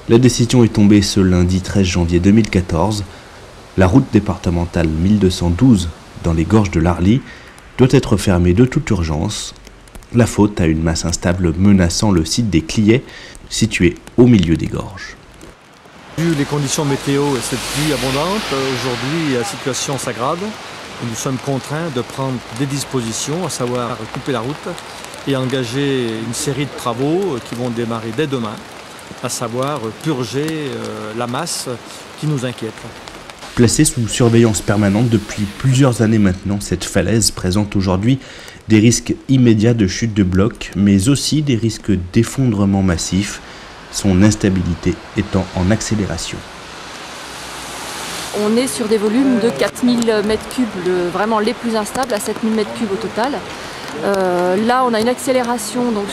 La décision est tombée ce lundi 13 janvier 2014. La route départementale 1212 dans les gorges de l'Arly doit être fermée de toute urgence. La faute à une masse instable menaçant le site des Cliets, situé au milieu des gorges. Vu les conditions météo et cette pluie abondante, aujourd'hui la situation s'aggrave. Nous sommes contraints de prendre des dispositions, à savoir couper la route et engager une série de travaux qui vont démarrer dès demain, à savoir purger la masse qui nous inquiète. Placée sous surveillance permanente depuis plusieurs années maintenant, cette falaise présente aujourd'hui des risques immédiats de chute de blocs, mais aussi des risques d'effondrement massif, son instabilité étant en accélération. On est sur des volumes de 4000 m3, vraiment les plus instables, à 7000 m3 au total. Là, on a une accélération, donc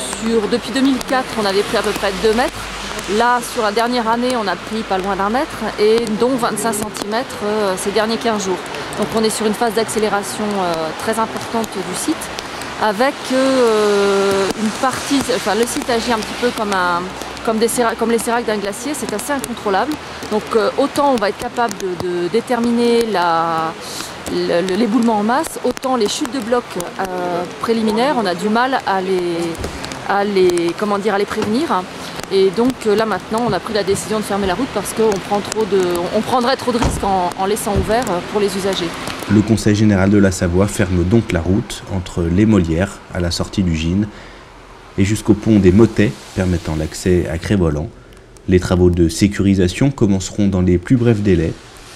depuis 2004, on avait pris à peu près 2 mètres. Là, sur la dernière année, on a pris pas loin d'1 mètre, et dont 25 cm ces derniers 15 jours. Donc on est sur une phase d'accélération très importante du site, avec une partie, enfin le site agit un petit peu comme les séracs d'un glacier, c'est assez incontrôlable. Donc autant on va être capable de déterminer l'éboulement en masse, autant les chutes de blocs préliminaires, on a du mal à les prévenir. Et donc là maintenant on a pris la décision de fermer la route parce qu'on prendrait trop de risques en laissant ouvert pour les usagers. Le Conseil général de la Savoie ferme donc la route entre les Molières à la sortie du Gine et jusqu'au pont des Motets permettant l'accès à Crévolan. Les travaux de sécurisation commenceront dans les plus brefs délais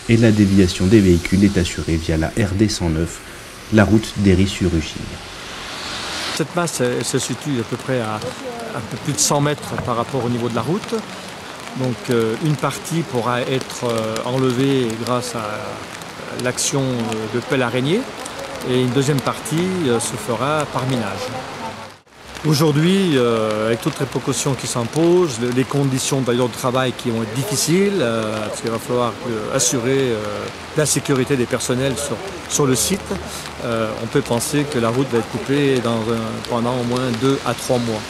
et la déviation des véhicules est assurée via la RD 109, la route d'Héry-sur-Ugine. Cette masse elle se situe à peu près à un peu plus de 100 mètres par rapport au niveau de la route. Donc une partie pourra être enlevée grâce à l'action de pelle araignée et une deuxième partie se fera par minage. Aujourd'hui, avec toutes les précautions qui s'imposent, les conditions d'ailleurs de travail qui vont être difficiles, parce qu'il va falloir assurer la sécurité des personnels sur le site, on peut penser que la route va être coupée pendant au moins 2 à 3 mois.